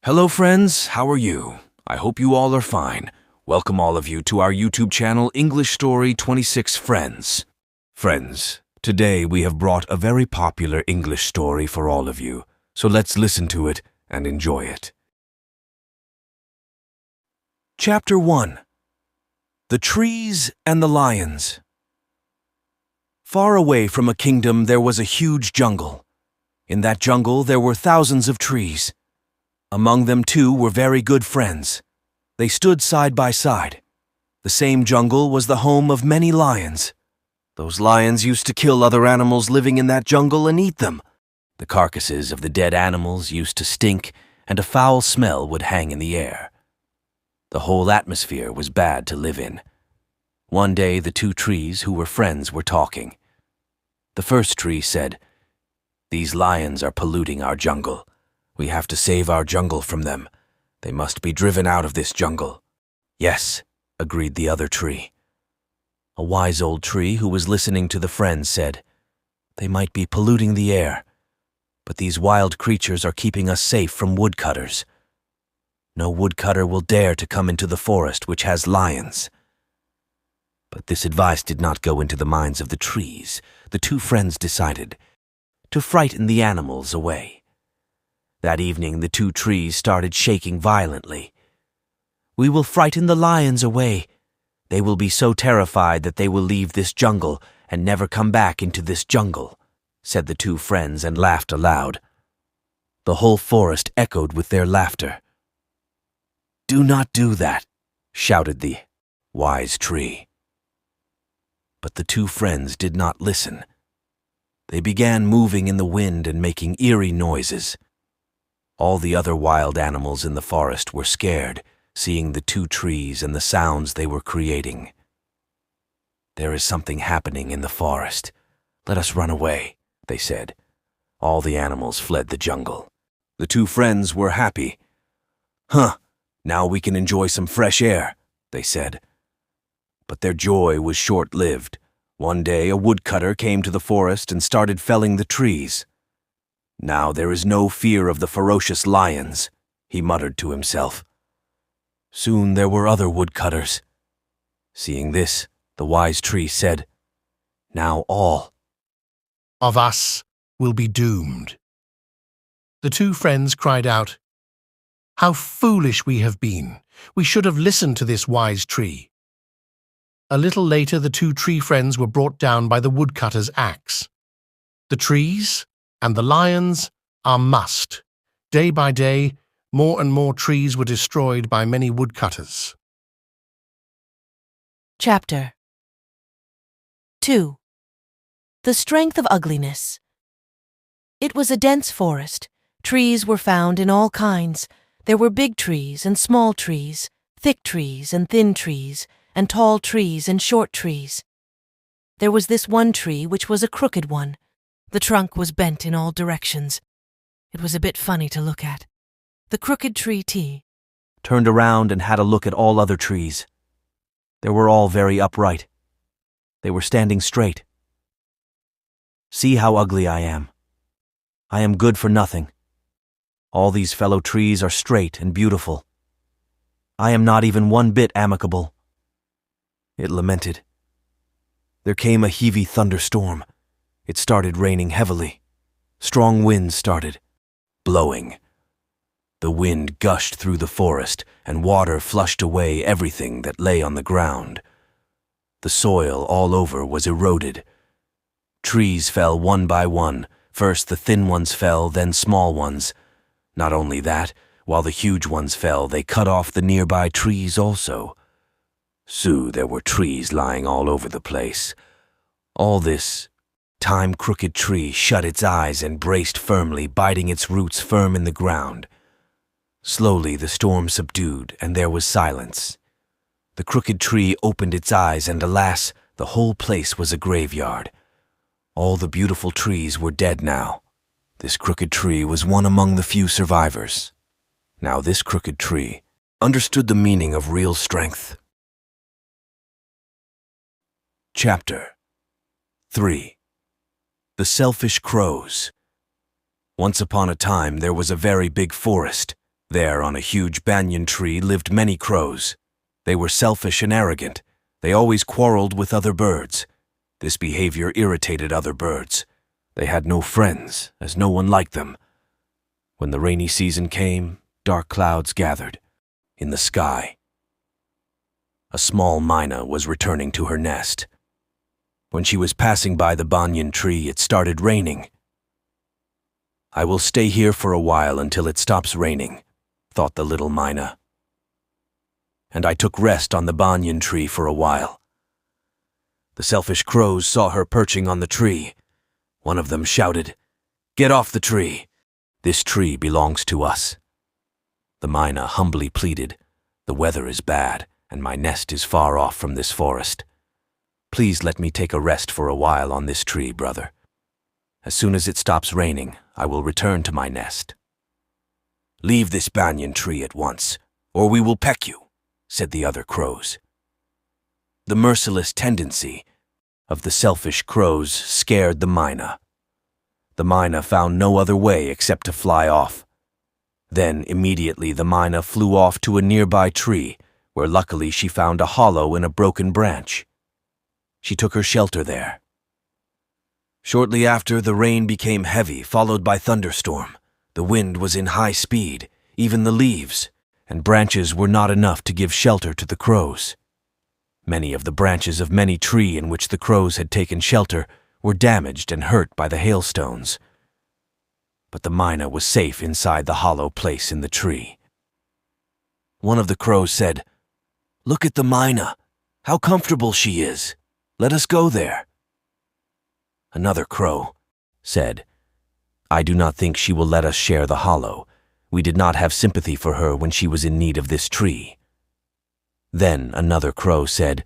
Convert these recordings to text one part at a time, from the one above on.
Hello friends, how are you? I hope you all are fine. Welcome all of you to our YouTube channel English Story 26 Friends. Friends, today we have brought a very popular English story for all of you, so let's listen to it and enjoy it. Chapter 1. The Trees and the Lions. Far away from a kingdom there was a huge jungle. In that jungle there were thousands of trees. Among them two were very good friends. They stood side by side. The same jungle was the home of many lions. Those lions used to kill other animals living in that jungle and eat them. The carcasses of the dead animals used to stink, and a foul smell would hang in the air. The whole atmosphere was bad to live in. One day the two trees who were friends were talking. The first tree said, "These lions are polluting our jungle. We have to save our jungle from them. They must be driven out of this jungle." "Yes," agreed the other tree. A wise old tree who was listening to the friends said, "They might be polluting the air, but these wild creatures are keeping us safe from woodcutters. No woodcutter will dare to come into the forest which has lions." But this advice did not go into the minds of the trees. The two friends decided to frighten the animals away. That evening the two trees started shaking violently. "We will frighten the lions away. They will be so terrified that they will leave this jungle and never come back into this jungle," said the two friends and laughed aloud. The whole forest echoed with their laughter. "Do not do that," shouted the wise tree. But the two friends did not listen. They began moving in the wind and making eerie noises. All the other wild animals in the forest were scared, seeing the two trees and the sounds they were creating. "There is something happening in the forest. Let us run away," they said. All the animals fled the jungle. The two friends were happy. Now we can enjoy some fresh air," they said. But their joy was short-lived. One day a woodcutter came to the forest and started felling the trees. "Now there is no fear of the ferocious lions," he muttered to himself. Soon there were other woodcutters. Seeing this, the wise tree said, "Now all of us will be doomed." The two friends cried out, "How foolish we have been! We should have listened to this wise tree." A little later the two tree friends were brought down by the woodcutter's axe. The trees and the lions are must. Day by day, more and more trees were destroyed by many woodcutters. Chapter 2. The Strength of Ugliness. It was a dense forest. Trees were found in all kinds. There were big trees and small trees, thick trees and thin trees, and tall trees and short trees. There was this one tree which was a crooked one. The trunk was bent in all directions. It was a bit funny to look at. The crooked tree turned around and had a look at all other trees. They were all very upright. They were standing straight. "See how ugly I am. I am good for nothing. All these fellow trees are straight and beautiful. I am not even one bit amicable," it lamented. There came a heavy thunderstorm. It started raining heavily. Strong winds started blowing. The wind gushed through the forest, and water flushed away everything that lay on the ground. The soil all over was eroded. Trees fell one by one. First the thin ones fell, then small ones. Not only that, while the huge ones fell, they cut off the nearby trees also. So there were trees lying all over the place. All this time crooked tree shut its eyes and braced firmly, biting its roots firm in the ground. Slowly the storm subdued, and there was silence. The crooked tree opened its eyes, and alas, the whole place was a graveyard. All the beautiful trees were dead now. This crooked tree was one among the few survivors. Now this crooked tree understood the meaning of real strength. Chapter 3. The Selfish Crows. Once upon a time there was a very big forest. There, on a huge banyan tree, lived many crows. They were selfish and arrogant. They always quarreled with other birds. This behavior irritated other birds. They had no friends, as no one liked them. When the rainy season came, dark clouds gathered in the sky. A small myna was returning to her nest. When she was passing by the banyan tree, it started raining. "I will stay here for a while until it stops raining," thought the little myna. And I took rest on the banyan tree for a while. The selfish crows saw her perching on the tree. One of them shouted, "Get off the tree! This tree belongs to us." The myna humbly pleaded, "The weather is bad, and my nest is far off from this forest. Please let me take a rest for a while on this tree, brother. As soon as it stops raining, I will return to my nest." "Leave this banyan tree at once, or we will peck you," said the other crows. The merciless tendency of the selfish crows scared the myna. The myna found no other way except to fly off. Then, immediately, the myna flew off to a nearby tree, where luckily she found a hollow in a broken branch. She took her shelter there. Shortly after, the rain became heavy, followed by thunderstorm. The wind was in high speed, even the leaves and branches were not enough to give shelter to the crows. Many of the branches of many trees in which the crows had taken shelter were damaged and hurt by the hailstones. But the myna was safe inside the hollow place in the tree. One of the crows said, "Look at the myna. How comfortable she is. Let us go there." Another crow said, "I do not think she will let us share the hollow. We did not have sympathy for her when she was in need of this tree." Then another crow said,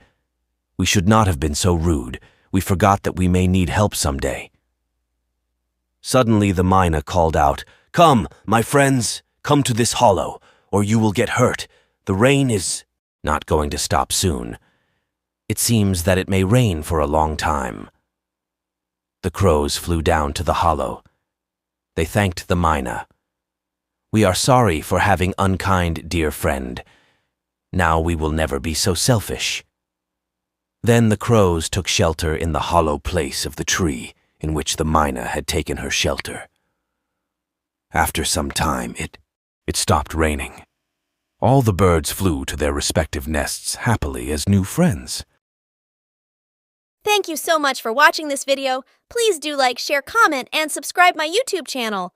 "We should not have been so rude. We forgot that we may need help someday." Suddenly the myna called out, "Come, my friends, come to this hollow, or you will get hurt. The rain is not going to stop soon. It seems that it may rain for a long time." The crows flew down to the hollow. They thanked the myna. "We are sorry for having unkind, dear friend. Now we will never be so selfish." Then the crows took shelter in the hollow place of the tree in which the myna had taken her shelter. After some time, it stopped raining. All the birds flew to their respective nests happily as new friends. Thank you so much for watching this video. Please do like, share, comment, and subscribe my YouTube channel.